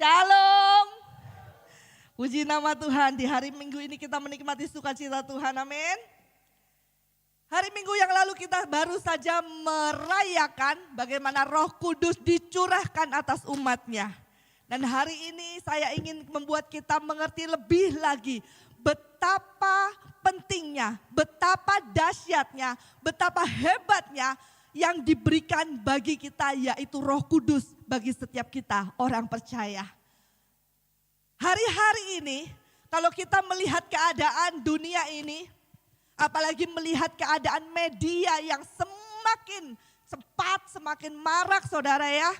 Shalom. Puji nama Tuhan, di hari Minggu ini kita menikmati sukacita Tuhan, amin. Hari Minggu yang lalu kita baru saja merayakan bagaimana Roh Kudus dicurahkan atas umatnya. Dan hari ini saya ingin membuat kita mengerti lebih lagi betapa pentingnya, betapa dahsyatnya, betapa hebatnya yang diberikan bagi kita, yaitu Roh Kudus bagi setiap kita orang percaya. Hari-hari ini kalau kita melihat keadaan dunia ini, apalagi melihat keadaan media yang semakin cepat, semakin marak saudara ya.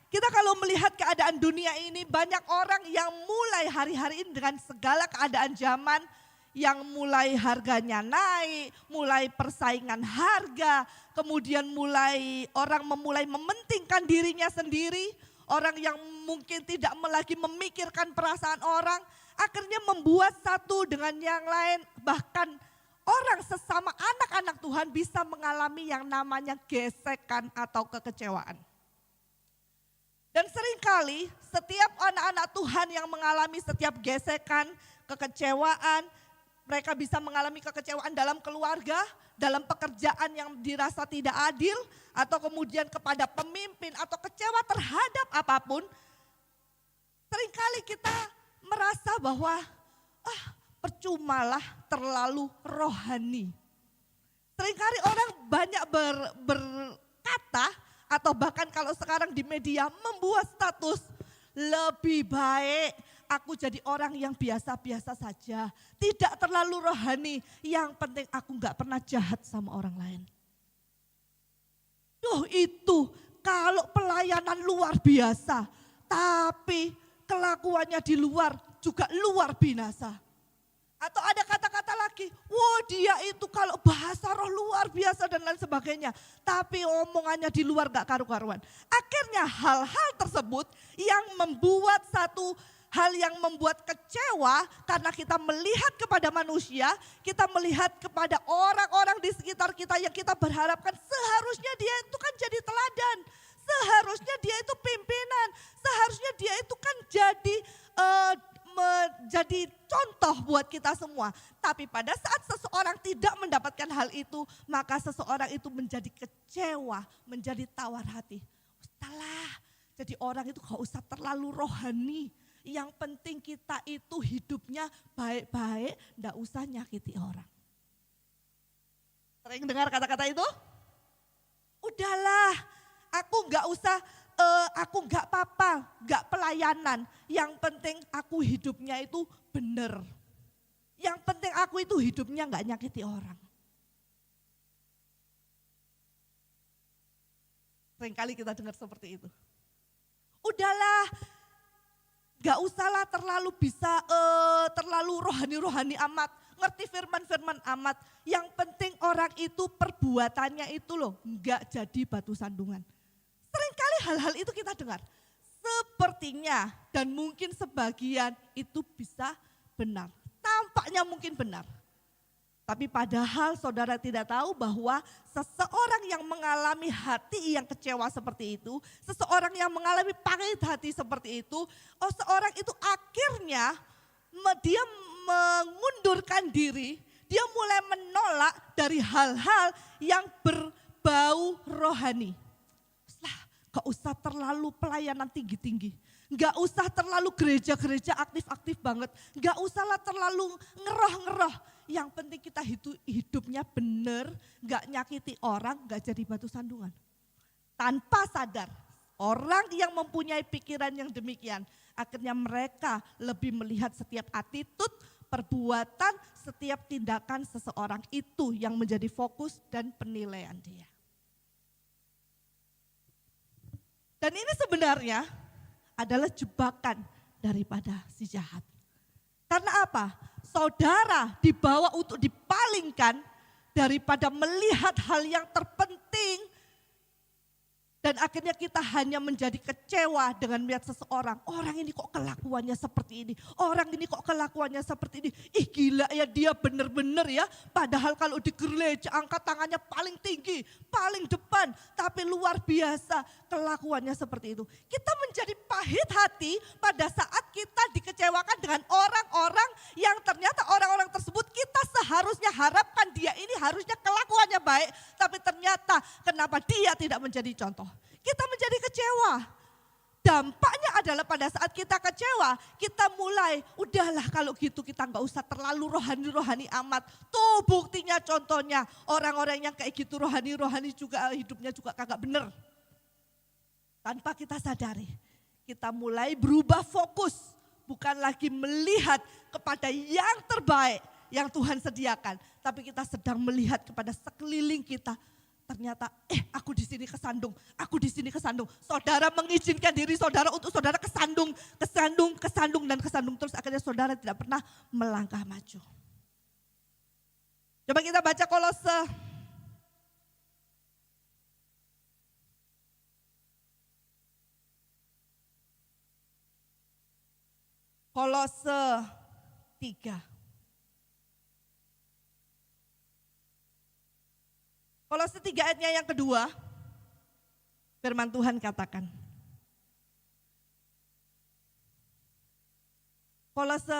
Kita kalau melihat keadaan dunia ini, banyak orang yang mulai hari-hari ini dengan segala keadaan zaman, yang mulai harganya naik, mulai persaingan harga, kemudian orang memulai mementingkan dirinya sendiri, orang yang mungkin tidak lagi memikirkan perasaan orang, akhirnya membuat satu dengan yang lain, bahkan orang sesama anak-anak Tuhan bisa mengalami yang namanya gesekan atau kekecewaan. Dan seringkali setiap anak-anak Tuhan yang mengalami setiap gesekan, kekecewaan, mereka bisa mengalami kekecewaan dalam keluarga, dalam pekerjaan yang dirasa tidak adil, atau kemudian kepada pemimpin, atau kecewa terhadap apapun. Seringkali kita merasa bahwa percumalah terlalu rohani. Seringkali orang banyak berkata, atau bahkan kalau sekarang di media membuat status, lebih baik aku jadi orang yang biasa-biasa saja, tidak terlalu rohani, yang penting aku gak pernah jahat sama orang lain. Itu kalau pelayanan luar biasa, tapi kelakuannya di luar juga luar binasa. Atau ada kata-kata lagi, dia itu kalau bahasa roh luar biasa dan lain sebagainya. Tapi omongannya di luar gak karu-karuan. Akhirnya hal-hal tersebut yang membuat satu hal yang membuat kecewa karena kita melihat kepada manusia, kita melihat kepada orang-orang di sekitar kita yang kita berharapkan seharusnya dia itu kan jadi teladan. Seharusnya dia itu pimpinan, seharusnya dia itu kan menjadi contoh buat kita semua. Tapi pada saat seseorang tidak mendapatkan hal itu, maka seseorang itu menjadi kecewa, menjadi tawar hati. Ustalah, jadi orang itu gak usah terlalu rohani. Yang penting kita itu hidupnya baik-baik, gak usah nyakiti orang. Sering dengar kata-kata itu? Udahlah, aku gak usah, aku gak apa-apa, gak pelayanan. Yang penting aku hidupnya itu benar. Yang penting aku itu hidupnya gak nyakiti orang. Seringkali kita dengar seperti itu. Udahlah, gak usahlah terlalu rohani-rohani amat. Ngerti firman-firman amat. Yang penting orang itu perbuatannya itu loh gak jadi batu sandungan. Seringkali hal-hal itu kita dengar. Sepertinya dan mungkin sebagian itu bisa benar. Tampaknya mungkin benar. Tapi padahal saudara tidak tahu bahwa seseorang yang mengalami hati yang kecewa seperti itu, seseorang yang mengalami pahit hati seperti itu, seorang itu akhirnya dia mengundurkan diri, dia mulai menolak dari hal-hal yang berbau rohani. Gak usah terlalu pelayanan tinggi-tinggi. Gak usah terlalu gereja-gereja aktif-aktif banget. Gak usahlah terlalu ngeroh-ngeroh. Yang penting kita hidupnya benar, gak nyakiti orang, gak jadi batu sandungan. Tanpa sadar, orang yang mempunyai pikiran yang demikian, akhirnya mereka lebih melihat setiap attitude, perbuatan, setiap tindakan seseorang itu yang menjadi fokus dan penilaian dia. Dan ini sebenarnya adalah jebakan daripada si jahat. Karena apa? Saudara dibawa untuk dipalingkan daripada melihat hal yang terpenting dan Dan akhirnya kita hanya menjadi kecewa dengan melihat seseorang. Orang ini kok kelakuannya seperti ini. Orang ini kok kelakuannya seperti ini. Ih gila ya, dia benar-benar ya. Padahal kalau di gereja angkat tangannya paling tinggi, paling depan. Tapi luar biasa kelakuannya seperti itu. Kita menjadi pahit hati pada saat kita dikecewakan dengan orang-orang yang ternyata orang-orang tersebut kita seharusnya harapkan dia ini harusnya kelakuannya baik. Tapi ternyata kenapa dia tidak menjadi contoh. Kita menjadi kecewa. Dampaknya adalah pada saat kita kecewa, kita mulai, udahlah kalau gitu kita nggak usah terlalu rohani-rohani amat. Tuh buktinya contohnya, orang-orang yang kayak gitu rohani-rohani juga hidupnya juga kagak bener. Tanpa kita sadari, kita mulai berubah fokus. Bukan lagi melihat kepada yang terbaik yang Tuhan sediakan. Tapi kita sedang melihat kepada sekeliling kita. Ternyata aku di sini kesandung, aku di sini kesandung. Saudara mengizinkan diri saudara untuk saudara kesandung dan kesandung terus akhirnya saudara tidak pernah melangkah maju. Coba kita baca Kolose 3. Kolose 3 ayatnya yang kedua, firman Tuhan katakan. Kolose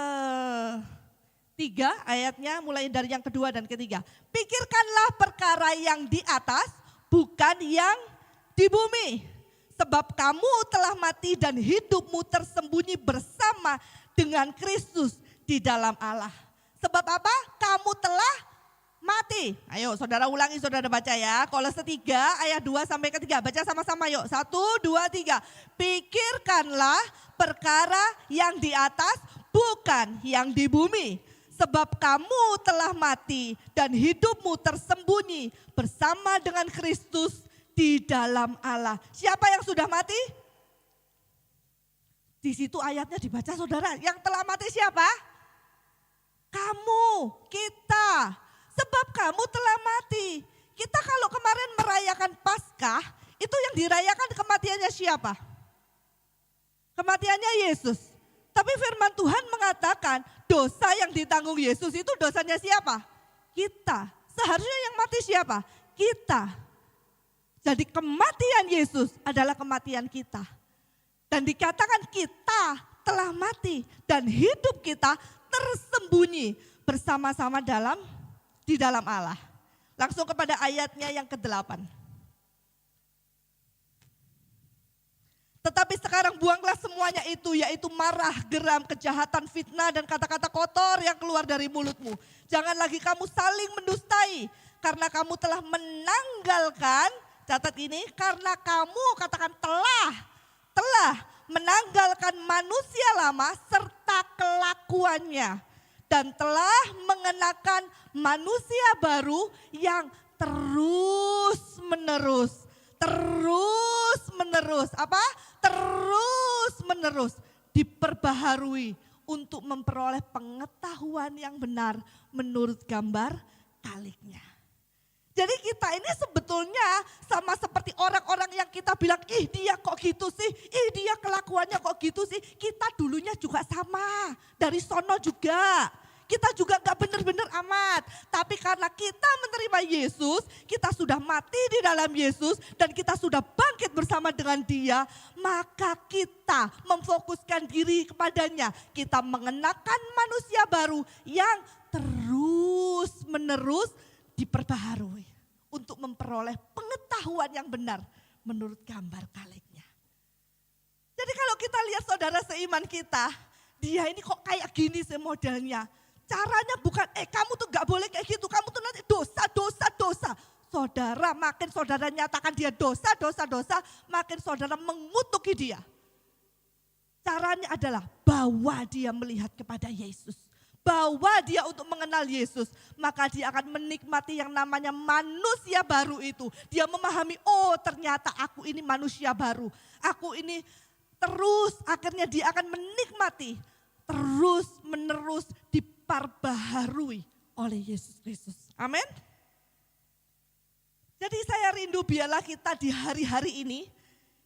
3 ayatnya mulai dari yang kedua dan ketiga. Pikirkanlah perkara yang di atas, bukan yang di bumi. Sebab kamu telah mati dan hidupmu tersembunyi bersama dengan Kristus di dalam Allah. Sebab apa? Kamu telah mati. Ayo saudara ulangi, saudara baca ya. Kolose 3 ayat 2 sampai ke 3. Baca sama-sama yuk. 1, 2, 3. Pikirkanlah perkara yang di atas, bukan yang di bumi. Sebab kamu telah mati dan hidupmu tersembunyi bersama dengan Kristus di dalam Allah. Siapa yang sudah mati? Di situ ayatnya dibaca saudara. Yang telah mati siapa? Kamu, kita. Sebab kamu telah mati. Kita kalau kemarin merayakan Paskah, itu yang dirayakan kematiannya siapa? Kematiannya Yesus. Tapi firman Tuhan mengatakan dosa yang ditanggung Yesus itu dosanya siapa? Kita. Seharusnya yang mati siapa? Kita. Jadi kematian Yesus adalah kematian kita. Dan dikatakan kita telah mati dan hidup kita tersembunyi bersama-sama di dalam Allah. Langsung kepada ayatnya yang ke-8. Tetapi sekarang buanglah semuanya itu, yaitu marah, geram, kejahatan, fitnah, dan kata-kata kotor yang keluar dari mulutmu. Jangan lagi kamu saling mendustai, karena kamu telah menanggalkan, catat ini, karena kamu katakan telah menanggalkan manusia lama serta kelakuannya. Dan telah mengenakan manusia baru yang terus menerus diperbaharui untuk memperoleh pengetahuan yang benar menurut gambar kaliknya. Jadi kita ini sebetulnya sama seperti orang-orang yang kita bilang, ih dia kok gitu sih, ih dia kelakuannya kok gitu sih. Kita dulunya juga sama, dari sono juga. Kita juga gak benar-benar amat. Tapi karena kita menerima Yesus, kita sudah mati di dalam Yesus dan kita sudah bangkit bersama dengan Dia, maka kita memfokuskan diri kepadanya. Kita mengenakan manusia baru yang terus menerus diperbaharui untuk memperoleh pengetahuan yang benar menurut gambar kaliknya. Jadi kalau kita lihat saudara seiman kita, dia ini kok kayak gini sih modelnya. Caranya bukan, kamu tuh gak boleh kayak gitu, kamu tuh nanti dosa. Saudara, makin saudara nyatakan dia dosa, makin saudara mengutuki dia. Caranya adalah bawa dia melihat kepada Yesus. Bawa dia untuk mengenal Yesus, maka dia akan menikmati yang namanya manusia baru itu. Dia memahami, oh ternyata aku ini manusia baru. Aku ini terus, akhirnya dia akan menikmati, terus menerus diperbaharui oleh Yesus Kristus. Amin. Jadi saya rindu biarlah kita di hari-hari ini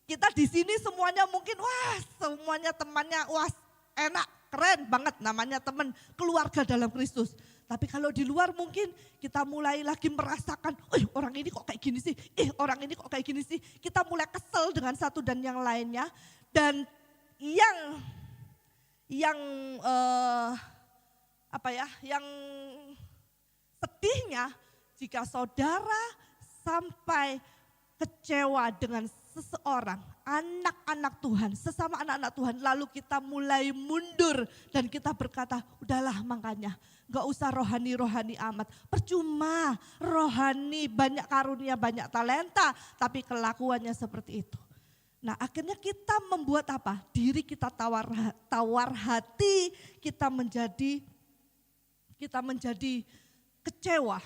Kita di sini semuanya mungkin wah semuanya temannya wah enak, keren banget namanya teman keluarga dalam Kristus. Tapi kalau di luar mungkin kita mulai lagi merasakan, orang ini kok kayak gini sih, orang ini kok kayak gini sih. Kita mulai kesel dengan satu dan yang lainnya. Dan yang yang sedihnya jika saudara sampai kecewa dengan seseorang, anak-anak Tuhan, sesama anak-anak Tuhan, lalu kita mulai mundur dan kita berkata, udahlah makanya gak usah rohani-rohani amat. Percuma rohani banyak karunia, banyak talenta, tapi kelakuannya seperti itu. Nah akhirnya kita membuat apa? Diri kita tawar hati, kita menjadi kecewa.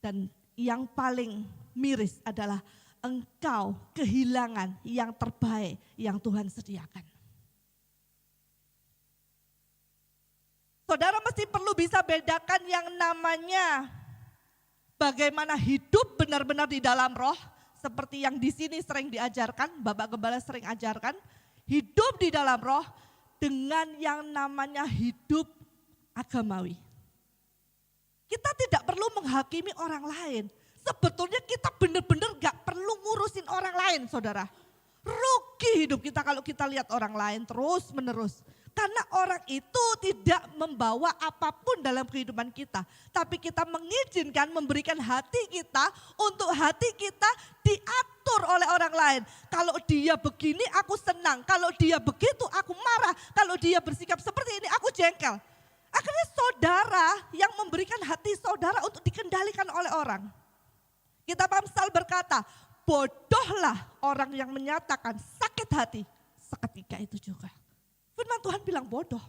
Dan yang paling miris adalah engkau kehilangan yang terbaik yang Tuhan sediakan. Saudara mesti perlu bisa bedakan yang namanya bagaimana hidup benar-benar di dalam roh, seperti yang di sini sering diajarkan, Bapak Gembala sering ajarkan, hidup di dalam roh dengan yang namanya hidup agamawi. Kita tidak perlu menghakimi orang lain. Sebetulnya kita benar-benar gak perlu ngurusin orang lain, saudara. Rugi hidup kita kalau kita lihat orang lain terus menerus. Karena orang itu tidak membawa apapun dalam kehidupan kita. Tapi kita mengizinkan, memberikan hati kita untuk hati kita diatur oleh orang lain. Kalau dia begini aku senang, kalau dia begitu aku marah, kalau dia bersikap seperti ini aku jengkel. Akhirnya saudara yang memberikan hati saudara untuk dikendalikan oleh orang. Kitab Amsal berkata, bodohlah orang yang menyatakan sakit hati seketika itu juga. Firman Tuhan bilang bodoh.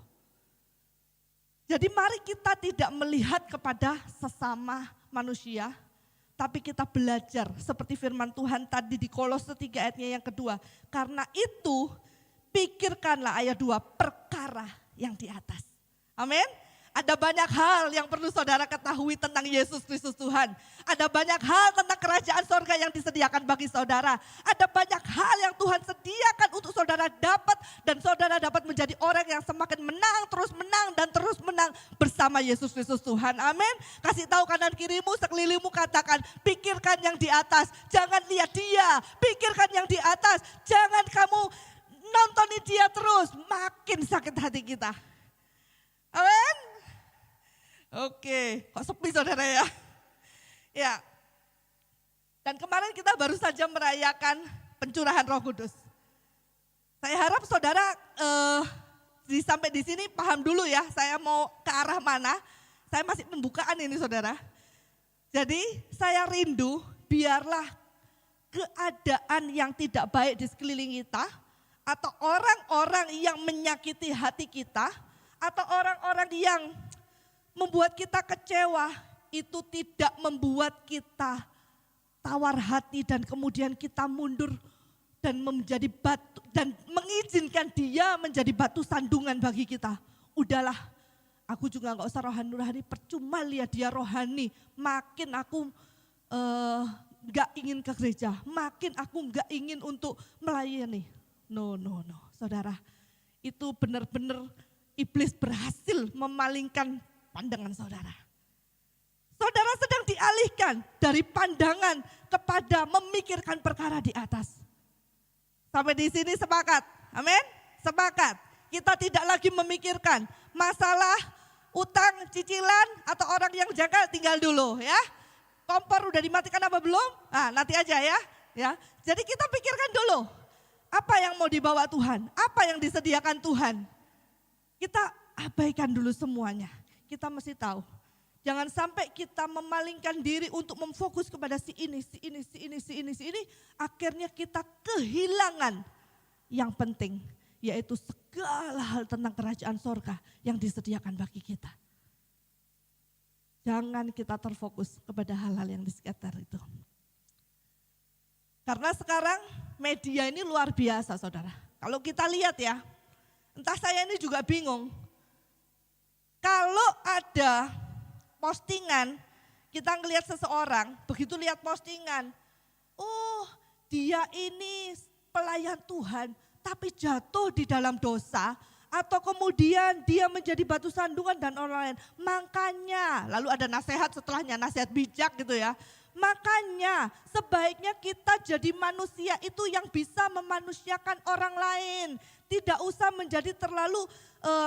Jadi mari kita tidak melihat kepada sesama manusia, tapi kita belajar seperti firman Tuhan tadi di Kolose 3 ayatnya yang kedua. Karena itu pikirkanlah ayat 2 perkara yang di atas. Amin. Ada banyak hal yang perlu saudara ketahui tentang Yesus Kristus Tuhan. Ada banyak hal tentang kerajaan sorga yang disediakan bagi saudara. Ada banyak hal yang Tuhan sediakan untuk saudara dapat. Dan saudara dapat menjadi orang yang semakin menang, dan terus menang bersama Yesus Kristus Tuhan. Amin. Kasih tahu kanan kirimu, sekelilingmu katakan, pikirkan yang di atas. Jangan lihat dia, pikirkan yang di atas. Jangan kamu nontonin dia terus, makin sakit hati kita. Amin. Oke, kok sepi saudara ya? Ya. Dan kemarin kita baru saja merayakan pencurahan Roh Kudus. Saya harap saudara sampai di sini paham dulu ya, saya mau ke arah mana. Saya masih pembukaan ini saudara. Jadi saya rindu biarlah keadaan yang tidak baik di sekeliling kita, atau orang-orang yang menyakiti hati kita, atau orang-orang yang membuat kita kecewa, itu tidak membuat kita tawar hati dan kemudian kita mundur dan menjadi batu dan mengizinkan dia menjadi batu sandungan bagi kita. Udahlah, aku juga gak usah rohani, percuma lihat dia rohani, makin aku gak ingin ke gereja, makin aku gak ingin untuk melayani. No, saudara, itu benar-benar iblis berhasil memalingkan pandangan saudara. Saudara sedang dialihkan dari pandangan kepada memikirkan perkara di atas. Sampai di sini sepakat? Amin? Sepakat. Kita tidak lagi memikirkan masalah utang, cicilan, atau orang yang janggal tinggal dulu ya. Kompor udah dimatikan apa belum? Nanti aja ya. Jadi kita pikirkan dulu, apa yang mau dibawa Tuhan? Apa yang disediakan Tuhan? Kita abaikan dulu semuanya. Kita mesti tahu, jangan sampai kita memalingkan diri untuk memfokus kepada si ini. Akhirnya kita kehilangan yang penting, yaitu segala hal tentang kerajaan sorga yang disediakan bagi kita. Jangan kita terfokus kepada hal-hal yang di sekitar itu. Karena sekarang media ini luar biasa saudara. Kalau kita lihat ya, entah saya ini juga bingung. Kalau ada postingan, kita ngelihat seseorang, begitu lihat postingan, dia ini pelayan Tuhan tapi jatuh di dalam dosa, atau kemudian dia menjadi batu sandungan dan orang lain. Makanya, lalu ada nasihat setelahnya, nasihat bijak gitu ya. Makanya sebaiknya kita jadi manusia itu yang bisa memanusiakan orang lain. Tidak usah menjadi terlalu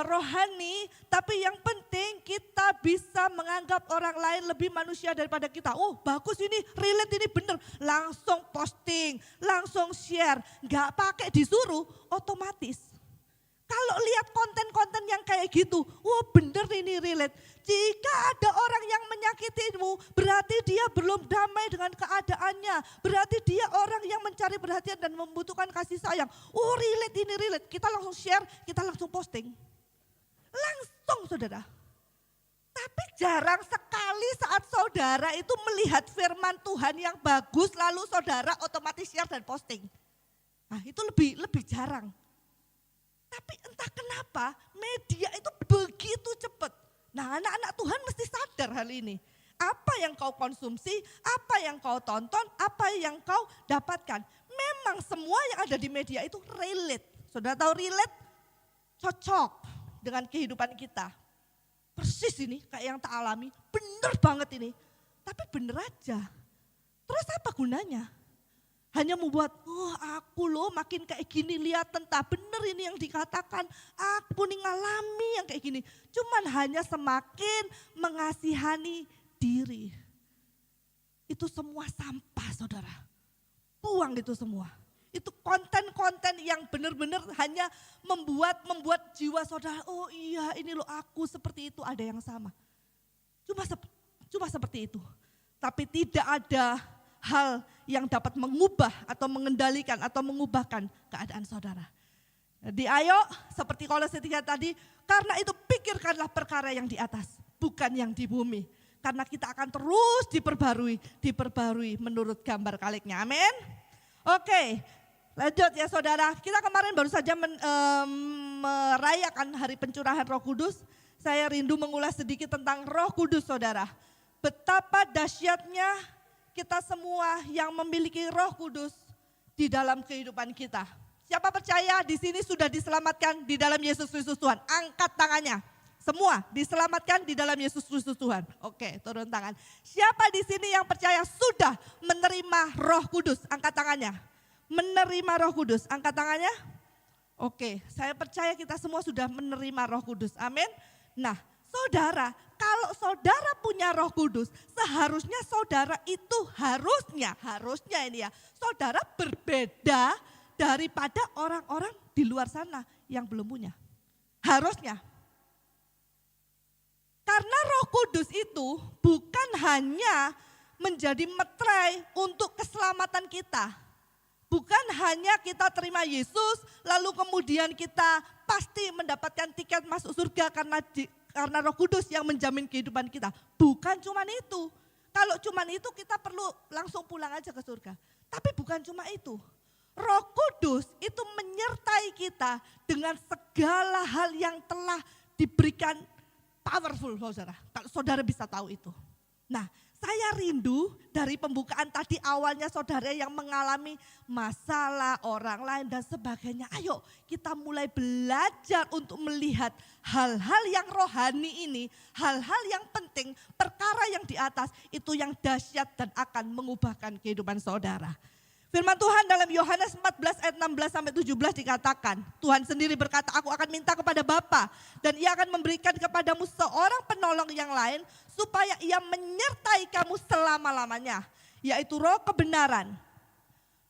rohani, tapi yang penting kita bisa menganggap orang lain lebih manusia daripada kita. Oh bagus ini, relate ini bener. Langsung posting, langsung share. Gak pakai disuruh, otomatis. Kalau lihat konten-konten yang kayak gitu, wah bener ini relate. Jika ada orang yang menyakitimu, berarti dia belum damai dengan keadaannya. Berarti dia orang yang mencari perhatian dan membutuhkan kasih sayang. Oh relate ini relate, kita langsung share, kita langsung posting. Langsung saudara. Tapi jarang sekali saat saudara itu melihat firman Tuhan yang bagus, lalu saudara otomatis share dan posting. Nah itu lebih jarang. Tapi entah kenapa media itu begitu cepat. Nah anak-anak Tuhan mesti sadar hal ini. Apa yang kau konsumsi, apa yang kau tonton, apa yang kau dapatkan. Memang semua yang ada di media itu relate. Saudara tahu relate? Cocok dengan kehidupan kita. Persis ini kayak yang tak alami, bener banget ini. Tapi bener aja. Terus apa gunanya? Hanya membuat, oh aku loh makin kayak gini, lihat tentang bener ini yang dikatakan, aku nih ngalami yang kayak gini. Cuman hanya semakin mengasihani diri. Itu semua sampah saudara, buang itu semua. Itu konten-konten yang benar-benar hanya membuat jiwa saudara, oh iya ini loh aku seperti itu, ada yang sama. Cuma seperti itu, tapi tidak ada hal yang dapat mengubah atau mengendalikan atau mengubahkan keadaan saudara. Jadi ayo seperti Kolose 3 tadi, karena itu pikirkanlah perkara yang di atas, bukan yang di bumi. Karena kita akan terus diperbarui menurut gambar kaliknya. Amin. Oke, lanjut ya saudara. Kita kemarin baru saja merayakan hari pencurahan Roh Kudus. Saya rindu mengulas sedikit tentang Roh Kudus saudara. Betapa dahsyatnya kita semua yang memiliki Roh Kudus di dalam kehidupan kita. Siapa percaya di sini sudah diselamatkan di dalam Yesus Kristus Tuhan? Angkat tangannya. Semua diselamatkan di dalam Yesus Kristus Tuhan. Oke, turun tangan. Siapa di sini yang percaya sudah menerima Roh Kudus? Angkat tangannya. Menerima Roh Kudus, angkat tangannya. Oke, saya percaya kita semua sudah menerima Roh Kudus. Amin. Nah, saudara, kalau saudara punya Roh Kudus, seharusnya saudara itu harusnya ini ya, saudara berbeda daripada orang-orang di luar sana yang belum punya. Harusnya. Karena Roh Kudus itu bukan hanya menjadi meterai untuk keselamatan kita. Bukan hanya kita terima Yesus, lalu kemudian kita pasti mendapatkan tiket masuk surga karena Roh Kudus yang menjamin kehidupan kita. Bukan cuma itu. Kalau cuma itu kita perlu langsung pulang aja ke surga. Tapi bukan cuma itu. Roh Kudus itu menyertai kita dengan segala hal yang telah diberikan powerful saudara. Kalau saudara bisa tahu itu. Nah, saya rindu dari pembukaan tadi awalnya saudara yang mengalami masalah orang lain dan sebagainya. Ayo kita mulai belajar untuk melihat hal-hal yang rohani ini, hal-hal yang penting, perkara yang di atas itu yang dahsyat dan akan mengubahkan kehidupan saudara. Firman Tuhan dalam Yohanes 14 ayat 16 sampai 17 dikatakan, Tuhan sendiri berkata, aku akan minta kepada Bapa dan ia akan memberikan kepadamu seorang penolong yang lain supaya ia menyertai kamu selama-lamanya, yaitu Roh kebenaran.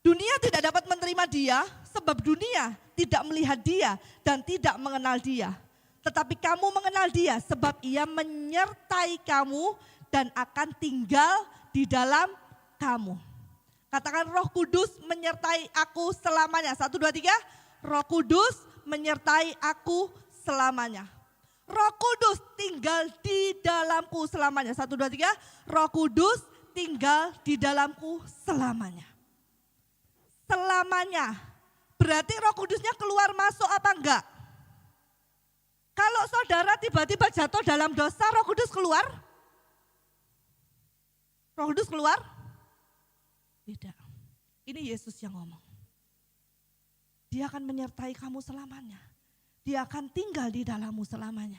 Dunia tidak dapat menerima dia sebab dunia tidak melihat dia dan tidak mengenal dia. Tetapi kamu mengenal dia sebab ia menyertai kamu dan akan tinggal di dalam kamu. Katakan Roh Kudus menyertai aku selamanya. 1, 2, 3. Roh Kudus menyertai aku selamanya. Roh Kudus tinggal di dalamku selamanya. 1, 2, 3. Roh Kudus tinggal di dalamku selamanya. Selamanya. Berarti Roh Kudusnya keluar masuk apa enggak? Kalau saudara tiba-tiba jatuh dalam dosa, Roh Kudus keluar? Roh Kudus keluar? Tidak. Ini Yesus yang ngomong. Dia akan menyertai kamu selamanya. Dia akan tinggal di dalammu selamanya.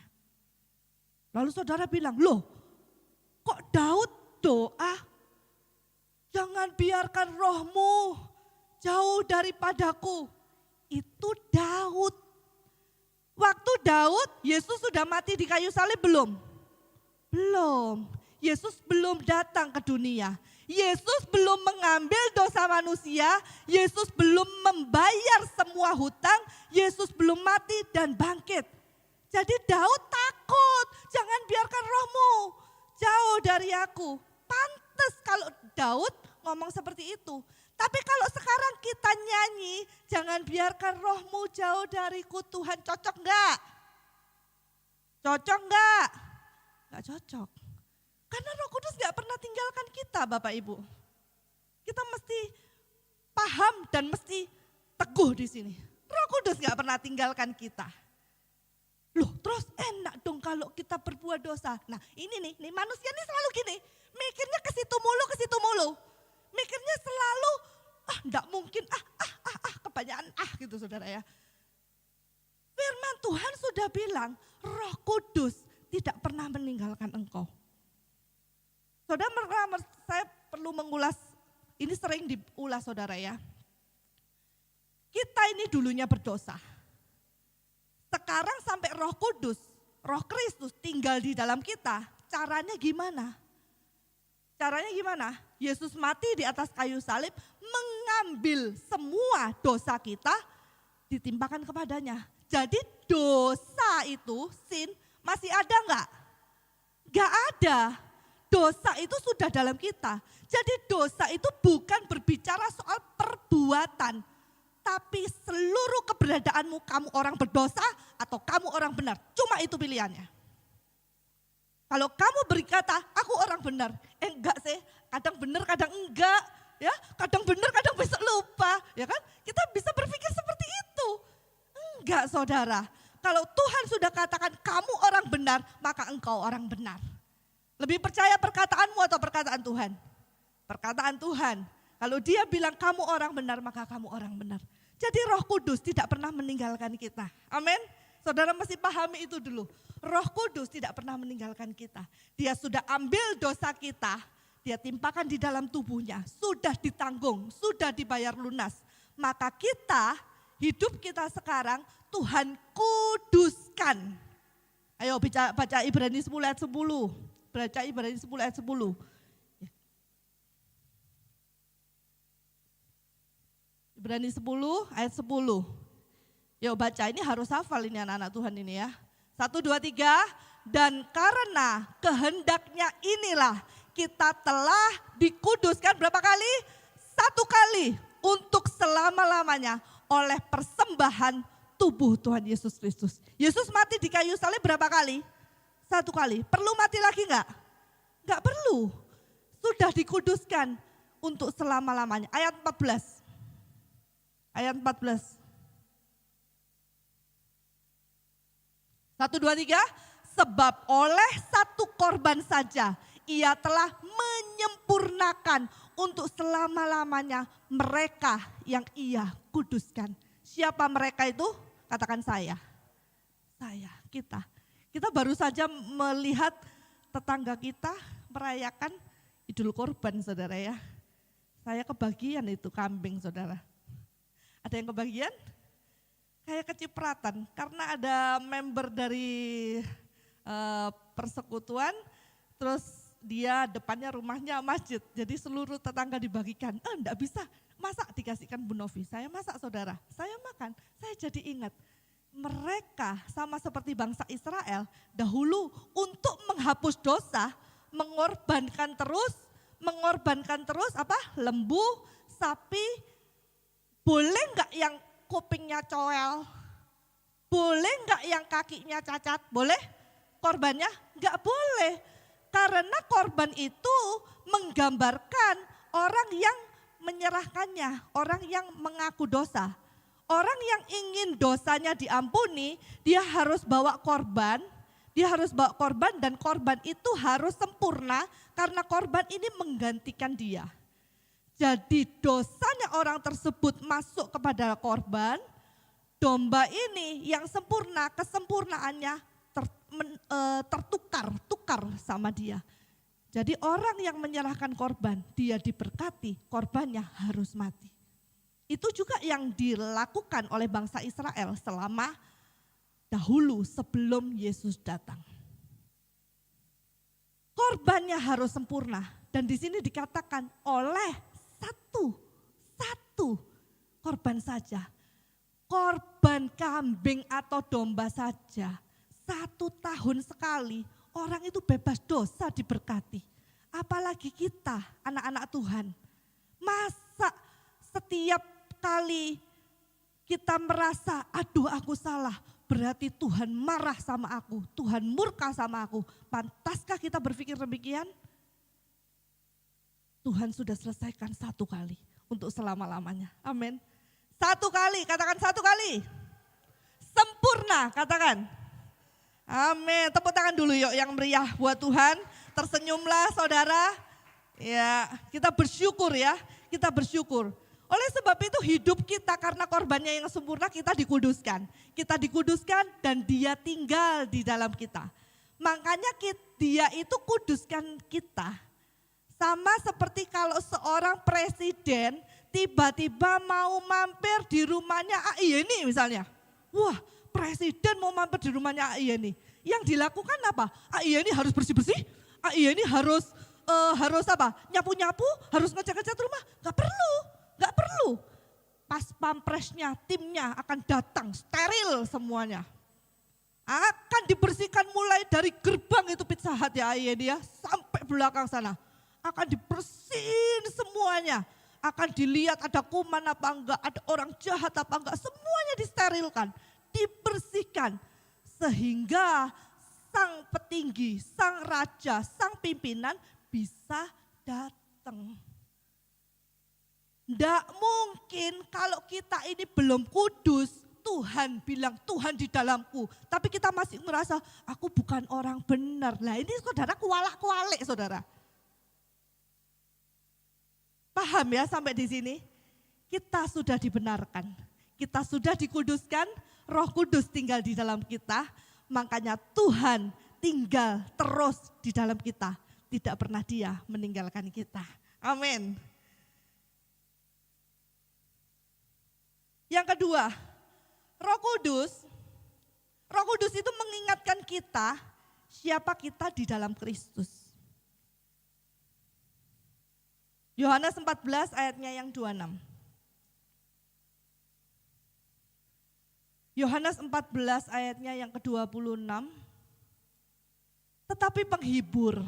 Lalu saudara bilang, loh kok Daud doa? Jangan biarkan rohmu jauh daripadaku. Itu Daud. Waktu Daud, Yesus sudah mati di kayu salib belum? Belum. Yesus belum datang ke dunia. Yesus belum mengambil dosa manusia, Yesus belum membayar semua hutang, Yesus belum mati dan bangkit. Jadi Daud takut, jangan biarkan rohmu jauh dari aku. Pantes kalau Daud ngomong seperti itu. Tapi kalau sekarang kita nyanyi, jangan biarkan rohmu jauh dariku Tuhan, cocok enggak? Cocok enggak? Enggak cocok. Karena Roh Kudus gak pernah tinggalkan kita Bapak Ibu. Kita mesti paham dan mesti teguh di sini. Roh Kudus gak pernah tinggalkan kita. Loh terus enak dong kalau kita berbuat dosa. Nah ini nih manusia ini selalu gini. Mikirnya ke situ mulu. Mikirnya selalu enggak mungkin, kebanyakan gitu saudara ya. Firman Tuhan sudah bilang Roh Kudus tidak pernah meninggalkan engkau. Saudara, saya perlu mengulas, ini sering diulas saudara ya. Kita ini dulunya berdosa. Sekarang sampai Roh Kudus, Roh Kristus tinggal di dalam kita. Caranya gimana? Yesus mati di atas kayu salib, mengambil semua dosa kita, ditimpakan kepadanya. Jadi dosa itu, sin, masih ada enggak? Enggak ada. Dosa itu sudah dalam kita. Jadi dosa itu bukan berbicara soal perbuatan. Tapi seluruh keberadaanmu, kamu orang berdosa atau kamu orang benar. Cuma itu pilihannya. Kalau kamu berkata, aku orang benar. Enggak sih, kadang benar, kadang enggak. Ya, kadang benar, kadang bisa lupa. Ya kan? Kita bisa berpikir seperti itu. Enggak saudara. Kalau Tuhan sudah katakan kamu orang benar, maka engkau orang benar. Lebih percaya perkataanmu atau perkataan Tuhan? Perkataan Tuhan. Kalau dia bilang kamu orang benar, maka kamu orang benar. Jadi Roh Kudus tidak pernah meninggalkan kita. Amin. Saudara mesti pahami itu dulu. Roh Kudus tidak pernah meninggalkan kita. Dia sudah ambil dosa kita, dia timpakan di dalam tubuhnya. Sudah ditanggung, sudah dibayar lunas. Maka kita, hidup kita sekarang Tuhan kuduskan. Ayo baca Ibrani 10 ayat 10. Baca Ibrani 10 ayat 10. Ibrani 10 ayat 10. Yuk baca, ini harus hafal ini anak-anak Tuhan ini ya. 1, 2, 3. Dan karena kehendaknya inilah kita telah dikuduskan berapa kali? 1 kali untuk selama-lamanya oleh persembahan tubuh Tuhan Yesus Kristus. Yesus mati di kayu salib berapa kali? 1 kali. Perlu mati lagi enggak? Enggak perlu. Sudah dikuduskan untuk selama-lamanya. Ayat 14. Ayat 14. 1, 2, 3. Sebab oleh 1 korban saja ia telah menyempurnakan untuk selama-lamanya mereka yang ia kuduskan. Siapa mereka itu? Katakan saya. Saya, kita. Kita baru saja melihat tetangga kita merayakan Idul Kurban saudara ya. Saya kebagian itu kambing saudara. Ada yang kebagian? Kayak kecipratan karena ada member dari persekutuan, terus dia depannya rumahnya masjid. Jadi seluruh tetangga dibagikan. Enggak bisa, masak dikasihkan Bu Novi. Saya masak saudara, saya makan, saya jadi ingat. Mereka sama seperti bangsa Israel dahulu untuk menghapus dosa mengorbankan terus apa? Lembu, sapi. Boleh enggak yang kupingnya coel? Boleh enggak yang kakinya cacat? Boleh? Korbannya? Enggak boleh. Karena korban itu menggambarkan orang yang menyerahkannya, orang yang mengaku dosa. Orang yang ingin dosanya diampuni, dia harus bawa korban, dan korban itu harus sempurna karena korban ini menggantikan dia. Jadi dosanya orang tersebut masuk kepada korban, domba ini yang sempurna, kesempurnaannya tukar sama dia. Jadi orang yang menyerahkan korban, dia diberkati, korbannya harus mati. Itu juga yang dilakukan oleh bangsa Israel selama dahulu sebelum Yesus datang. Korbannya harus sempurna dan di sini dikatakan oleh satu korban saja. Korban kambing atau domba saja. 1 tahun sekali orang itu bebas dosa diberkati. Apalagi kita anak-anak Tuhan. Masa setiap kali kita merasa aduh aku salah. Berarti Tuhan marah sama aku, Tuhan murka sama aku. Pantaskah kita berpikir demikian? Tuhan sudah selesaikan 1 kali untuk selama-lamanya. Amin. 1 kali, katakan 1 kali. Sempurna, katakan. Amin. Tepuk tangan dulu yuk yang meriah buat Tuhan. Tersenyumlah saudara. Ya, kita bersyukur ya. Kita bersyukur. Oleh sebab itu hidup kita karena korbannya yang sempurna kita dikuduskan. Kita dikuduskan dan dia tinggal di dalam kita. Makanya dia itu kuduskan kita. Sama seperti kalau seorang presiden tiba-tiba mau mampir di rumahnya Ayeni misalnya. Wah, presiden mau mampir di rumahnya Ayeni. Yang dilakukan apa? Ayeni harus bersih-bersih. Ayeni harus apa? Nyapu-nyapu, harus ngecat-ngecat rumah. Gak perlu. Pas pampresnya, timnya akan datang, steril semuanya. Akan dibersihkan mulai dari gerbang itu Pizza Hut ya Ayeni ya, sampai belakang sana. Akan dibersihin semuanya. Akan dilihat ada kuman apa enggak, ada orang jahat apa enggak, semuanya disterilkan, dibersihkan. Sehingga sang petinggi, sang raja, sang pimpinan bisa datang. Tidak mungkin kalau kita ini belum kudus, Tuhan bilang Tuhan di dalamku. Tapi kita masih merasa aku bukan orang benar. Nah ini saudara kualak-kualik saudara. Paham ya sampai di sini? Kita sudah dibenarkan. Kita sudah dikuduskan, Roh Kudus tinggal di dalam kita. Makanya Tuhan tinggal terus di dalam kita. Tidak pernah dia meninggalkan kita. Amin. Yang kedua, Roh Kudus itu mengingatkan kita siapa kita di dalam Kristus. Yohanes 14 ayatnya yang 26. Yohanes 14 ayatnya yang ke-26. Tetapi penghibur,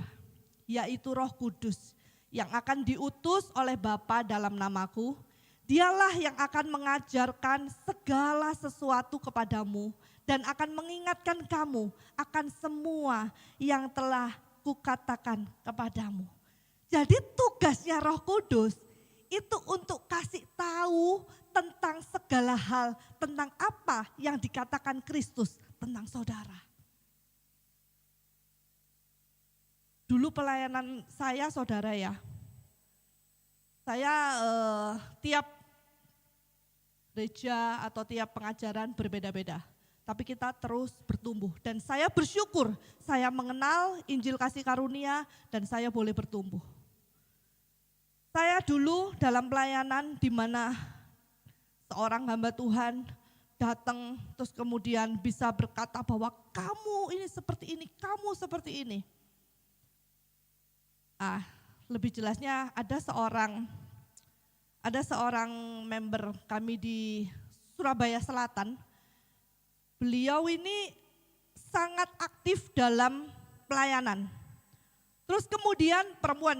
yaitu Roh Kudus yang akan diutus oleh Bapa dalam namaku, dialah yang akan mengajarkan segala sesuatu kepadamu dan akan mengingatkan kamu akan semua yang telah kukatakan kepadamu. Jadi tugasnya Roh Kudus itu untuk kasih tahu tentang segala hal, tentang apa yang dikatakan Kristus tentang saudara. Dulu pelayanan saya saudara ya, saya tiap gereja atau tiap pengajaran berbeda-beda. Tapi kita terus bertumbuh dan saya bersyukur saya mengenal Injil Kasih Karunia dan saya boleh bertumbuh. Saya dulu dalam pelayanan di mana seorang hamba Tuhan datang terus kemudian bisa berkata bahwa kamu ini seperti ini, kamu seperti ini. Lebih jelasnya ada seorang member kami di Surabaya Selatan. Beliau ini sangat aktif dalam pelayanan. Terus kemudian perempuan,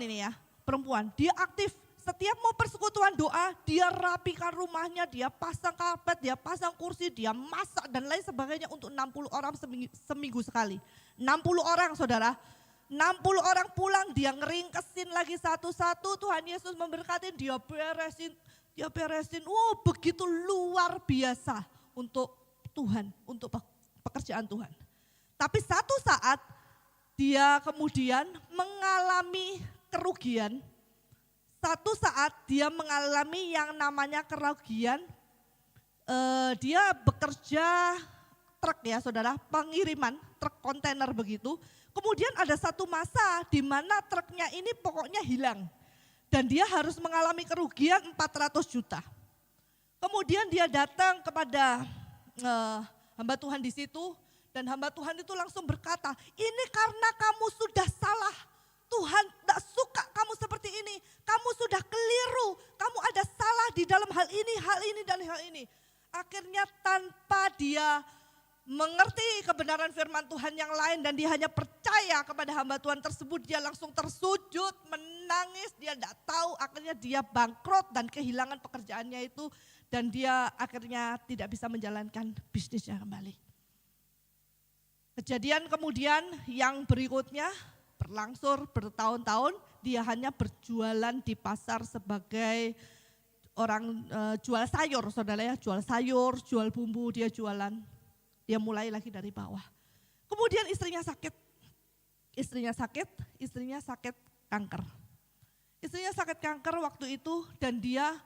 dia aktif. Setiap mau persekutuan doa, dia rapikan rumahnya, dia pasang karpet, dia pasang kursi, dia masak dan lain sebagainya untuk 60 orang seminggu sekali. 60 orang saudara. 60 orang pulang, dia ngeringkesin lagi satu-satu, Tuhan Yesus memberkati, dia beresin. Begitu luar biasa untuk Tuhan, untuk pekerjaan Tuhan. Tapi satu saat dia kemudian mengalami kerugian Satu saat dia mengalami yang namanya kerugian. Dia bekerja truk ya saudara, pengiriman, truk kontainer begitu. Kemudian ada satu masa di mana truknya ini pokoknya hilang. Dan dia harus mengalami kerugian 400 juta. Kemudian dia datang kepada hamba Tuhan di situ. Dan hamba Tuhan itu langsung berkata, ini karena kamu sudah salah. Tuhan tidak suka kamu seperti ini. Kamu sudah keliru. Kamu ada salah di dalam hal ini, dan hal ini. Akhirnya tanpa dia mengerti kebenaran firman Tuhan yang lain dan dia hanya percaya kepada hamba Tuhan tersebut, dia langsung tersujud, menangis, dia tidak tahu, akhirnya dia bangkrut dan kehilangan pekerjaannya itu dan dia akhirnya tidak bisa menjalankan bisnisnya kembali. Kejadian kemudian yang berikutnya berlangsung bertahun-tahun, dia hanya berjualan di pasar sebagai orang jual sayur, saudara ya, jual sayur, jual bumbu, dia jualan. Dia mulai lagi dari bawah. Kemudian istrinya sakit kanker. Istrinya sakit kanker waktu itu dan dia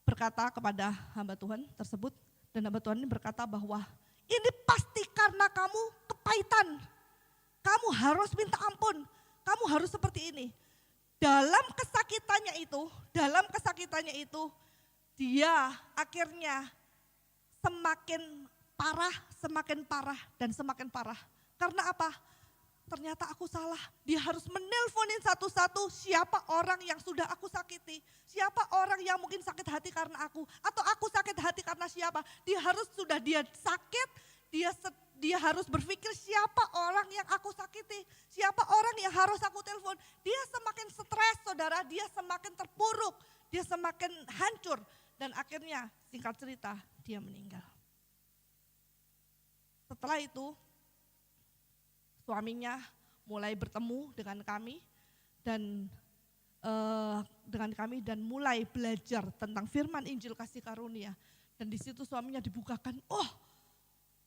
berkata kepada hamba Tuhan tersebut, dan hamba Tuhan ini berkata bahwa ini pasti karena kamu kepahitan. Kamu harus minta ampun, kamu harus seperti ini. Dalam kesakitannya itu, dia akhirnya semakin parah. Karena apa? Ternyata aku salah. Dia harus menelponin satu-satu siapa orang yang sudah aku sakiti. Siapa orang yang mungkin sakit hati karena aku. Atau aku sakit hati karena siapa. Dia sakit, dia harus berpikir siapa orang yang aku sakiti. Siapa orang yang harus aku telepon. Dia semakin stres saudara, dia semakin terpuruk. Dia semakin hancur. Dan akhirnya singkat cerita dia meninggal. Setelah itu suaminya mulai bertemu dengan kami dan mulai belajar tentang firman Injil kasih karunia. Dan di situ suaminya dibukakan, oh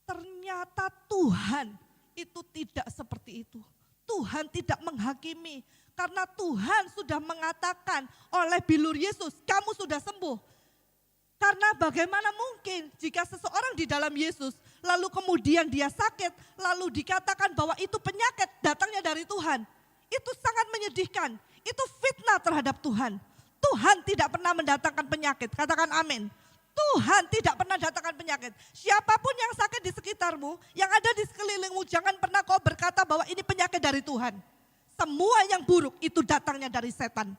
ternyata Tuhan itu tidak seperti itu. Tuhan tidak menghakimi karena Tuhan sudah mengatakan oleh bilur Yesus, kamu sudah sembuh. Karena bagaimana mungkin jika seseorang di dalam Yesus lalu kemudian dia sakit, lalu dikatakan bahwa itu penyakit datangnya dari Tuhan. Itu sangat menyedihkan, itu fitnah terhadap Tuhan. Tuhan tidak pernah mendatangkan penyakit, katakan amin. Tuhan tidak pernah datangkan penyakit. Siapapun yang sakit di sekitarmu, yang ada di sekelilingmu, jangan pernah kau berkata bahwa ini penyakit dari Tuhan. Semua yang buruk itu datangnya dari setan.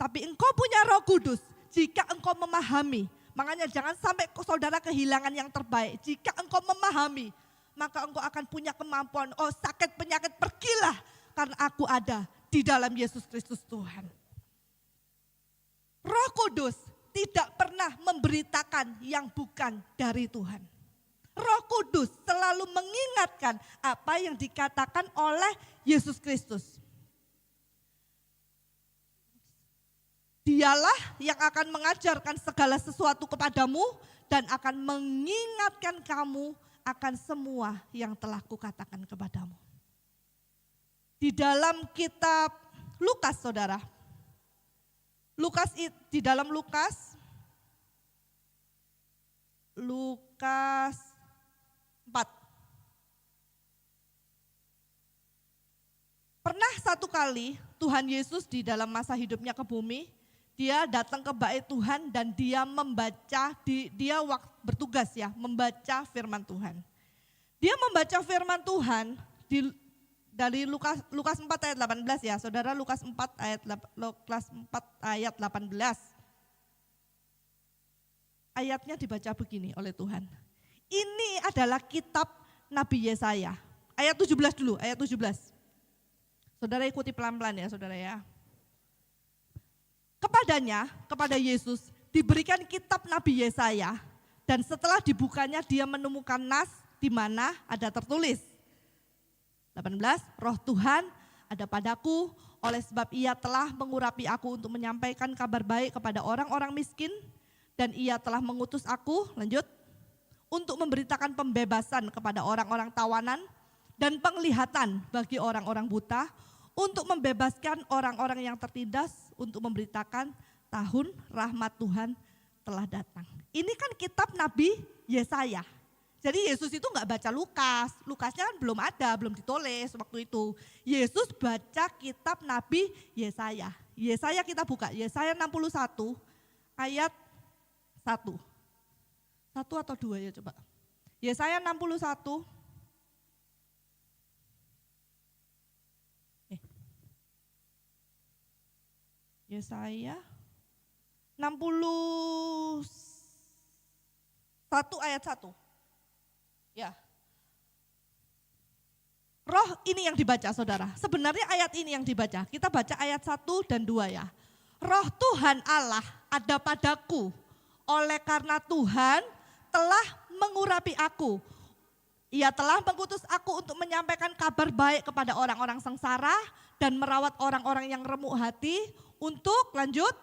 Tapi engkau punya Roh Kudus, jika engkau memahami. Makanya jangan sampai saudara kehilangan yang terbaik. Jika engkau memahami, maka engkau akan punya kemampuan. Oh sakit penyakit pergilah karena aku ada di dalam Yesus Kristus Tuhan. Roh Kudus tidak pernah memberitakan yang bukan dari Tuhan. Roh Kudus selalu mengingatkan apa yang dikatakan oleh Yesus Kristus. Dialah yang akan mengajarkan segala sesuatu kepadamu dan akan mengingatkan kamu akan semua yang telah kukatakan kepadamu. Di dalam kitab Lukas saudara, di dalam Lukas 4. Pernah satu kali Tuhan Yesus di dalam masa hidupnya ke bumi, dia datang ke bait Tuhan dan dia membaca, dia bertugas ya, membaca firman Tuhan. Dia membaca firman Tuhan dari Lukas 4 ayat 18 ya, saudara, Lukas 4 ayat 18. Ayatnya dibaca begini oleh Tuhan. Ini adalah kitab Nabi Yesaya. Ayat 17 dulu, ayat 17. Saudara ikuti pelan-pelan ya saudara ya. Kepada Yesus diberikan kitab Nabi Yesaya dan setelah dibukanya dia menemukan nas di mana ada tertulis. 18, Roh Tuhan ada padaku oleh sebab ia telah mengurapi aku untuk menyampaikan kabar baik kepada orang-orang miskin dan ia telah mengutus aku, lanjut, untuk memberitakan pembebasan kepada orang-orang tawanan dan penglihatan bagi orang-orang buta, untuk membebaskan orang-orang yang tertindas, untuk memberitakan tahun rahmat Tuhan telah datang. Ini kan kitab Nabi Yesaya. Jadi Yesus itu enggak baca Lukas. Lukasnya kan belum ada, belum ditulis waktu itu. Yesus baca kitab Nabi Yesaya. Yesaya kita buka, Yesaya 61 ayat 1. 1 atau 2 ya coba. Yesaya 61. Yesaya 61 ayat 1. Ya. Roh ini yang dibaca saudara. Sebenarnya ayat ini yang dibaca. Kita baca ayat 1 dan 2 ya. Roh Tuhan Allah ada padaku. Oleh karena Tuhan telah mengurapi aku. Ia telah mengutus aku untuk menyampaikan kabar baik kepada orang-orang sengsara dan merawat orang-orang yang remuk hati untuk lanjut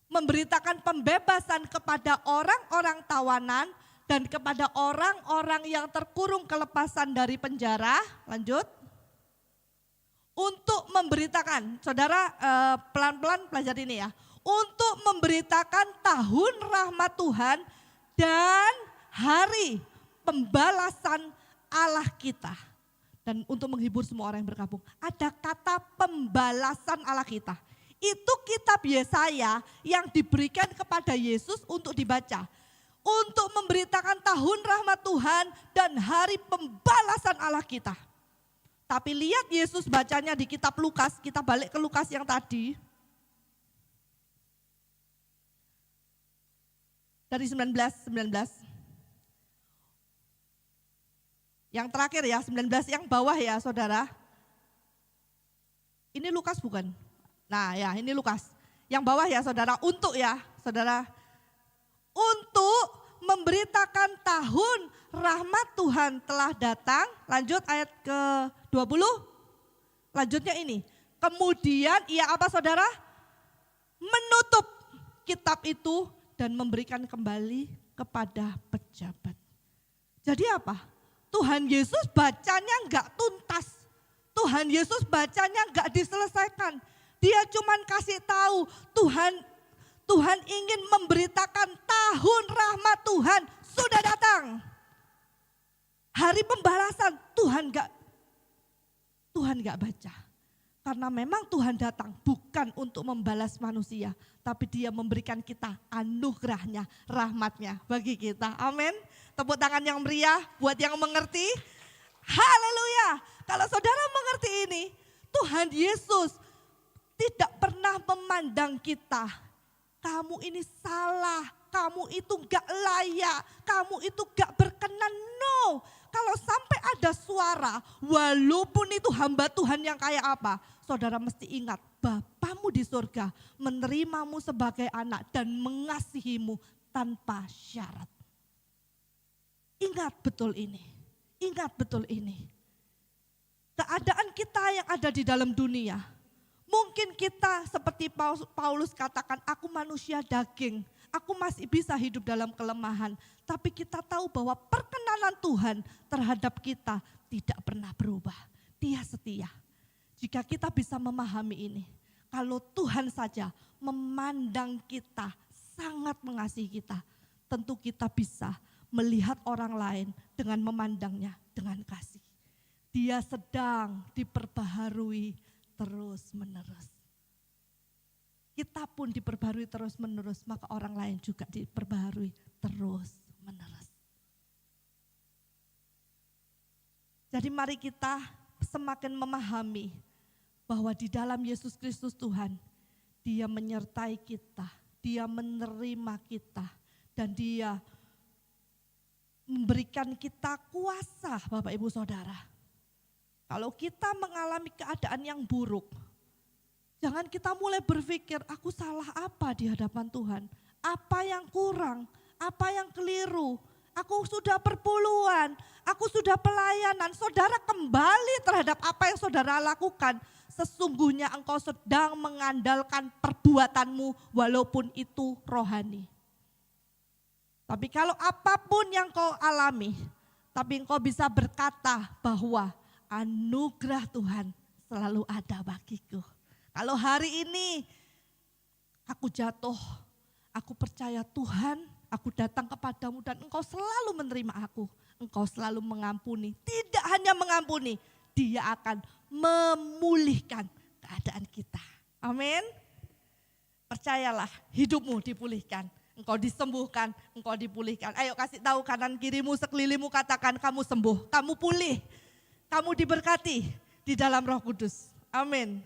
memberitakan pembebasan kepada orang-orang tawanan dan kepada orang-orang yang terkurung kelepasan dari penjara. Lanjut. Untuk memberitakan, saudara pelan-pelan pelajari ini ya. Untuk memberitakan tahun rahmat Tuhan dan hari pembalasan Allah kita. Dan untuk menghibur semua orang yang berkabung. Ada kata pembalasan Allah kita. Itu kitab Yesaya yang diberikan kepada Yesus untuk dibaca. Untuk memberitakan tahun rahmat Tuhan dan hari pembalasan Allah kita. Tapi lihat Yesus bacanya di kitab Lukas, kita balik ke Lukas yang tadi. Dari 19. Yang terakhir ya, 19 yang bawah ya saudara. Ini Lukas bukan? Nah ya ini Lukas. Yang bawah ya saudara, untuk ya saudara. Untuk memberitakan tahun rahmat Tuhan telah datang. Lanjut ayat ke-20. Lanjutnya ini. Kemudian ia apa saudara? Menutup kitab itu dan memberikan kembali kepada pejabat. Jadi apa? Tuhan Yesus bacanya enggak tuntas. Tuhan Yesus bacanya enggak diselesaikan. Dia cuman kasih tahu Tuhan ingin memberitakan tahun rahmat Tuhan sudah datang. Hari pembalasan Tuhan enggak baca. Karena memang Tuhan datang bukan untuk membalas manusia, tapi Dia memberikan kita anugerahnya, rahmatnya bagi kita. Amin. Tepuk tangan yang meriah buat yang mengerti. Haleluya. Kalau saudara mengerti ini, Tuhan Yesus tidak pernah memandang kita. Kamu ini salah, kamu itu gak layak, kamu itu gak berkenan. No, kalau sampai ada suara, walaupun itu hamba Tuhan yang kayak apa, saudara mesti ingat, Bapamu di surga menerimamu sebagai anak dan mengasihimu tanpa syarat. Ingat betul ini, ingat betul ini. Keadaan kita yang ada di dalam dunia, mungkin kita seperti Paulus katakan, aku manusia daging, aku masih bisa hidup dalam kelemahan. Tapi kita tahu bahwa perkenanan Tuhan terhadap kita tidak pernah berubah. Dia setia. Jika kita bisa memahami ini, kalau Tuhan saja memandang kita, sangat mengasihi kita, tentu kita bisa melihat orang lain dengan memandangnya dengan kasih. Dia sedang diperbaharui terus-menerus. Kita pun diperbaharui terus-menerus, maka orang lain juga diperbaharui terus-menerus. Jadi mari kita semakin memahami bahwa di dalam Yesus Kristus Tuhan, Dia menyertai kita, Dia menerima kita, dan Dia memberikan kita kuasa, Bapak Ibu Saudara. Kalau kita mengalami keadaan yang buruk, jangan kita mulai berpikir, aku salah apa di hadapan Tuhan? Apa yang kurang? Apa yang keliru? Aku sudah perpuluhan, aku sudah pelayanan. Saudara kembali terhadap apa yang saudara lakukan. Sesungguhnya engkau sedang mengandalkan perbuatanmu walaupun itu rohani. Tapi kalau apapun yang kau alami, tapi engkau bisa berkata bahwa anugerah Tuhan selalu ada bagiku. Kalau hari ini aku jatuh, aku percaya Tuhan, aku datang kepadamu dan engkau selalu menerima aku. Engkau selalu mengampuni, tidak hanya mengampuni, dia akan memulihkan keadaan kita. Amin. Percayalah, hidupmu dipulihkan. Engkau disembuhkan, engkau dipulihkan. Ayo kasih tahu kanan kirimu, sekelilingmu, katakan kamu sembuh, kamu pulih, kamu diberkati di dalam Roh Kudus. Amin.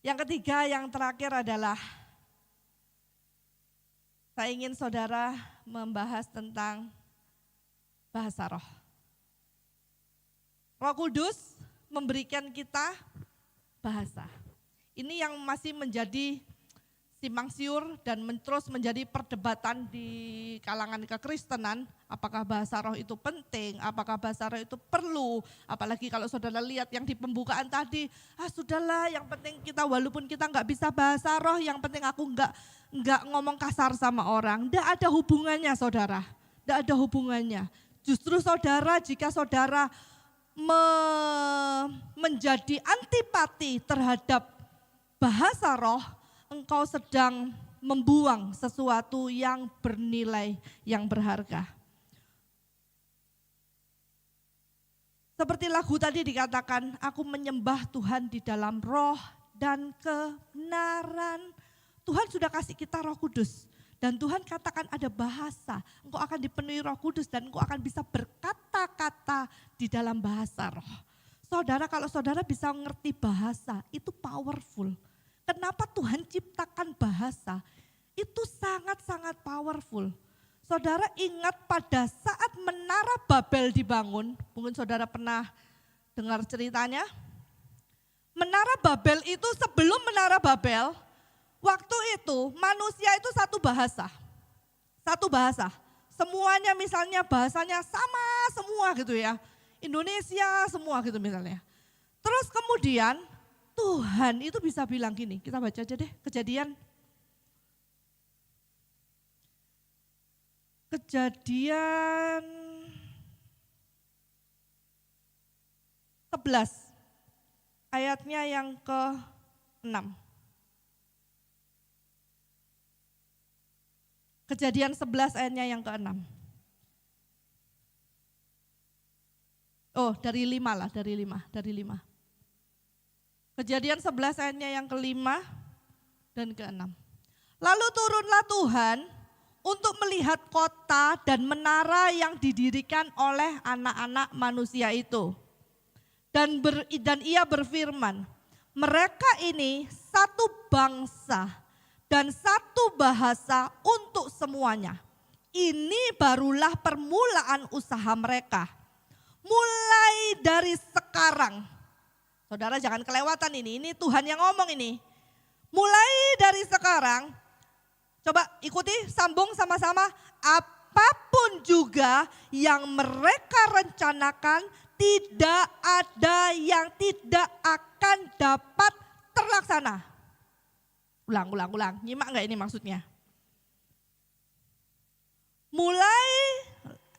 Yang ketiga, yang terakhir adalah saya ingin saudara membahas tentang bahasa roh. Roh Kudus memberikan kita bahasa. Ini yang masih menjadi simpang siur dan terus menjadi perdebatan di kalangan kekristenan. Apakah bahasa roh itu penting, apakah bahasa roh itu perlu. Apalagi kalau saudara lihat yang di pembukaan tadi, sudahlah yang penting kita walaupun kita nggak bisa bahasa roh, yang penting aku nggak ngomong kasar sama orang. Nggak ada hubungannya saudara, nggak ada hubungannya. Justru saudara, jika saudara menjadi antipati terhadap bahasa roh, engkau sedang membuang sesuatu yang bernilai, yang berharga. Seperti lagu tadi dikatakan, aku menyembah Tuhan di dalam roh dan kebenaran. Tuhan sudah kasih kita Roh Kudus. Dan Tuhan katakan ada bahasa, engkau akan dipenuhi Roh Kudus dan engkau akan bisa berkata-kata di dalam bahasa roh. Saudara, kalau saudara bisa mengerti bahasa, itu powerful. Kenapa Tuhan ciptakan bahasa? Itu sangat-sangat powerful. Saudara ingat pada saat Menara Babel dibangun, mungkin saudara pernah dengar ceritanya. Menara Babel itu sebelum Menara Babel, waktu itu manusia itu satu bahasa. Satu bahasa. Semuanya misalnya bahasanya sama semua gitu ya. Indonesia semua gitu misalnya. Terus kemudian Tuhan itu bisa bilang gini, kita baca aja deh Kejadian 11 ayatnya yang ke-6. Kejadian 11 ayatnya yang ke-6. Oh, dari 5 lah, dari 5. Kejadian 11 ayatnya yang ke-5 dan ke-6. Lalu turunlah Tuhan untuk melihat kota dan menara yang didirikan oleh anak-anak manusia itu. Dan ia berfirman, mereka ini satu bangsa dan satu bahasa untuk semuanya. Ini barulah permulaan usaha mereka. Mulai dari sekarang, saudara jangan kelewatan ini Tuhan yang ngomong ini. Mulai dari sekarang, coba ikuti, sambung sama-sama. Apapun juga yang mereka rencanakan, tidak ada yang tidak akan dapat terlaksana. Ulang, nyimak gak ini maksudnya?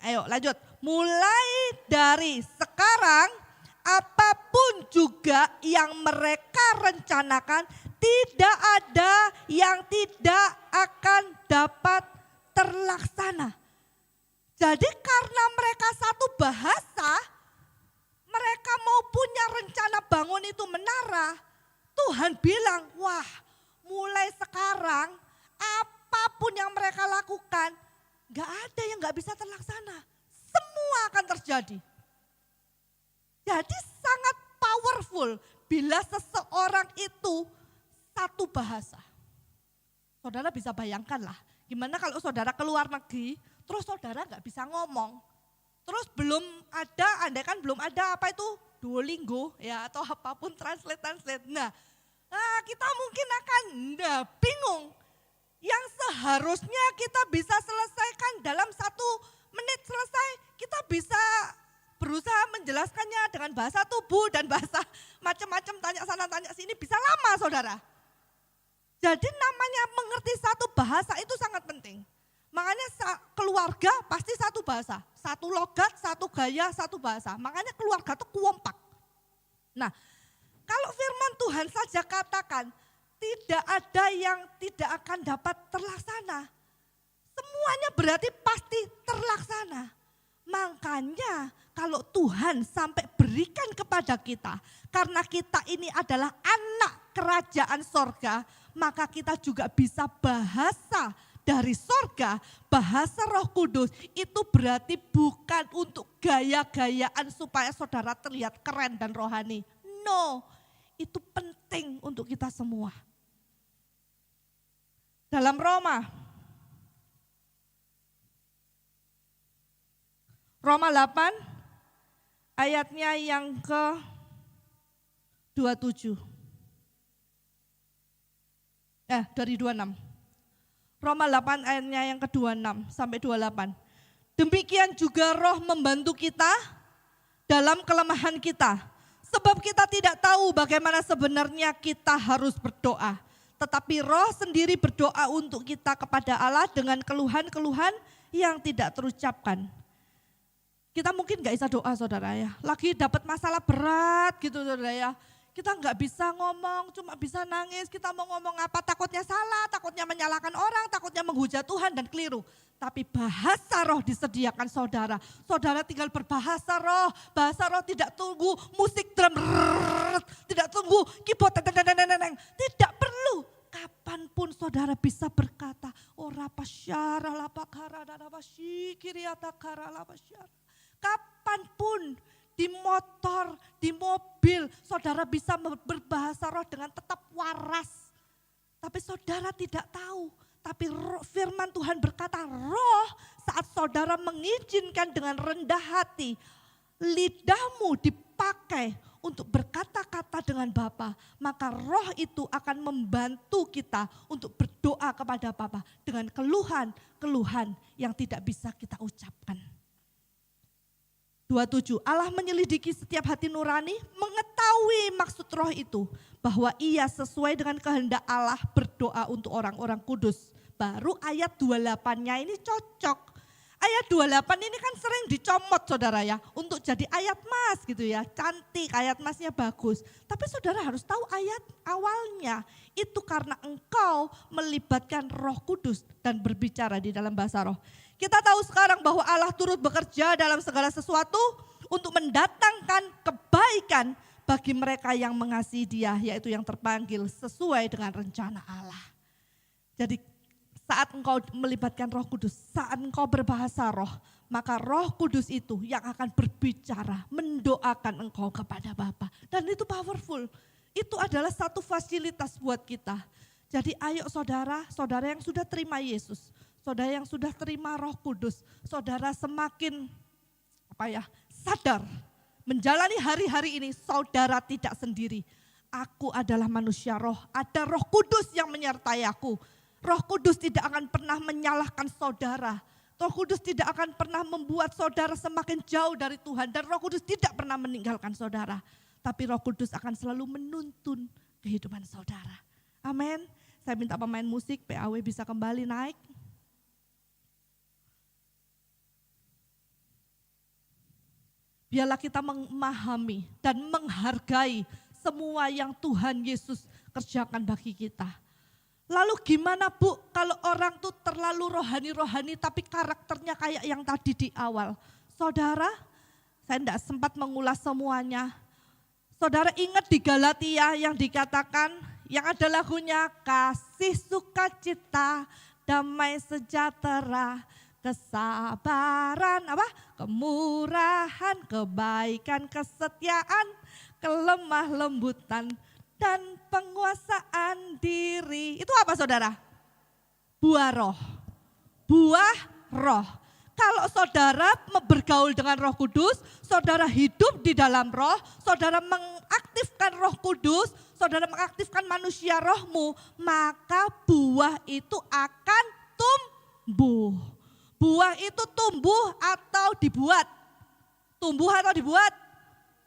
Ayo lanjut. Mulai dari sekarang, apapun juga yang mereka rencanakan, tidak ada yang tidak akan dapat terlaksana. Jadi karena mereka satu bahasa, mereka mau punya rencana bangun itu menara, Tuhan bilang, wah mulai sekarang apapun yang mereka lakukan, gak ada yang gak bisa terlaksana. Semua akan terjadi. Jadi sangat powerful bila seseorang itu satu bahasa. Saudara bisa bayangkan lah, gimana kalau saudara keluar negeri, terus saudara gak bisa ngomong. Terus belum ada, andai kan belum ada apa itu Duolingo ya atau apapun translate. Nah kita mungkin akan bingung. Yang seharusnya kita bisa selesaikan dalam 1 menit selesai, kita bisa berusaha menjelaskannya dengan bahasa tubuh dan bahasa macam-macam, tanya sana tanya sini, bisa lama saudara. Jadi namanya mengerti satu bahasa itu sangat penting. Makanya keluarga pasti satu bahasa, satu logat, satu gaya, satu bahasa. Makanya keluarga itu kompak. Nah, kalau firman Tuhan saja katakan, tidak ada yang tidak akan dapat terlaksana. Semuanya berarti pasti terlaksana. Makanya kalau Tuhan sampai berikan kepada kita, karena kita ini adalah anak kerajaan sorga, maka kita juga bisa bahasa dari sorga, bahasa Roh Kudus. Itu berarti bukan untuk gaya-gayaan supaya saudara terlihat keren dan rohani. No, itu penting untuk kita semua. Dalam Roma 8 ayatnya yang ke-27. Dari 26. Roma 8 ayatnya yang ke-26 sampai 28. Demikian juga Roh membantu kita dalam kelemahan kita. Sebab kita tidak tahu bagaimana sebenarnya kita harus berdoa. Tetapi Roh sendiri berdoa untuk kita kepada Allah dengan keluhan-keluhan yang tidak terucapkan. Kita mungkin gak bisa doa saudara ya, lagi dapat masalah berat gitu saudara ya. Kita gak bisa ngomong, cuma bisa nangis, kita mau ngomong apa takutnya salah, takutnya menyalahkan orang, takutnya menghujat Tuhan dan keliru. Tapi bahasa roh disediakan saudara, saudara tinggal berbahasa roh, bahasa roh tidak tunggu musik drum, tidak tunggu keyboard, tidak perlu. Kapanpun saudara bisa berkata, ora pasyara lapakara dan abasyikiriata kara lapasyara. Kapanpun di motor, di mobil, saudara bisa berbahasa roh dengan tetap waras. Tapi saudara tidak tahu, tapi firman Tuhan berkata roh saat saudara mengizinkan dengan rendah hati, lidahmu dipakai untuk berkata-kata dengan Bapa, maka roh itu akan membantu kita untuk berdoa kepada Bapa dengan keluhan-keluhan yang tidak bisa kita ucapkan. 27, Allah menyelidiki setiap hati nurani, mengetahui maksud roh itu, bahwa ia sesuai dengan kehendak Allah berdoa untuk orang-orang kudus. Baru ayat 28-nya ini cocok. Ayat 28 ini kan sering dicomot saudara ya, untuk jadi ayat mas gitu ya, cantik, ayat masnya bagus. Tapi saudara harus tahu ayat awalnya, itu karena engkau melibatkan Roh Kudus dan berbicara di dalam bahasa roh. Kita tahu sekarang bahwa Allah turut bekerja dalam segala sesuatu untuk mendatangkan kebaikan bagi mereka yang mengasihi Dia, yaitu yang terpanggil sesuai dengan rencana Allah. Jadi saat engkau melibatkan Roh Kudus, saat engkau berbahasa roh, maka Roh Kudus itu yang akan berbicara, mendoakan engkau kepada Bapa. Dan itu powerful, itu adalah satu fasilitas buat kita. Jadi ayo saudara yang sudah terima Yesus, saudara yang sudah terima Roh Kudus, saudara semakin sadar menjalani hari-hari ini, saudara tidak sendiri. Aku adalah manusia roh, ada Roh Kudus yang menyertai aku. Roh Kudus tidak akan pernah menyalahkan saudara. Roh Kudus tidak akan pernah membuat saudara semakin jauh dari Tuhan. Dan Roh Kudus tidak pernah meninggalkan saudara. Tapi Roh Kudus akan selalu menuntun kehidupan saudara. Amin. Saya minta pemain musik PAW bisa kembali naik. Biarlah kita memahami dan menghargai semua yang Tuhan Yesus kerjakan bagi kita. Lalu gimana Bu kalau orang tuh terlalu rohani-rohani tapi karakternya kayak yang tadi di awal. Saudara, saya tidak sempat mengulas semuanya. Saudara ingat di Galatia yang dikatakan, yang ada lagunya kasih sukacita, damai sejahtera, kesabaran, kemurahan, kebaikan, kesetiaan, kelemah lembutan, dan penguasaan diri. Itu apa saudara? Buah roh. Buah roh. Kalau saudara bergaul dengan Roh Kudus, saudara hidup di dalam roh, saudara mengaktifkan Roh Kudus, saudara mengaktifkan manusia rohmu, maka buah itu akan tumbuh. Buah itu tumbuh atau dibuat? Tumbuh atau dibuat?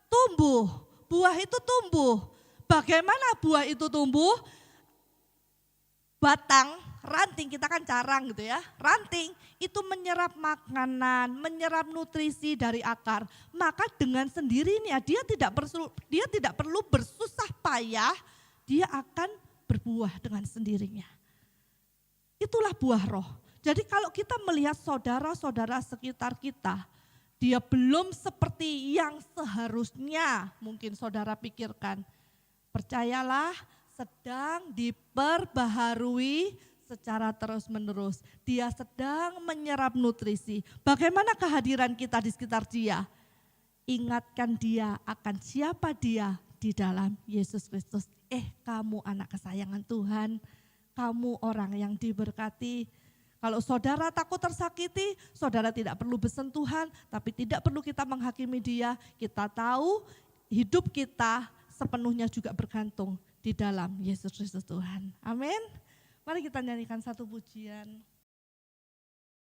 Tumbuh. Buah itu tumbuh. Bagaimana buah itu tumbuh? Batang ranting, kita kan carang gitu ya. Ranting itu menyerap makanan, menyerap nutrisi dari akar. Maka dengan sendirinya dia tidak perlu bersusah payah, dia akan berbuah dengan sendirinya. Itulah buah roh. Jadi kalau kita melihat saudara-saudara sekitar kita, dia belum seperti yang seharusnya mungkin saudara pikirkan. Percayalah, sedang diperbaharui secara terus-menerus. Dia sedang menyerap nutrisi. Bagaimana kehadiran kita di sekitar dia? Ingatkan dia akan siapa dia di dalam Yesus Kristus. Kamu anak kesayangan Tuhan, kamu orang yang diberkati. Kalau saudara takut tersakiti, saudara tidak perlu bersentuhan, tapi tidak perlu kita menghakimi dia. Kita tahu hidup kita sepenuhnya juga bergantung di dalam Yesus Kristus Tuhan. Amin. Mari kita nyanyikan satu pujian.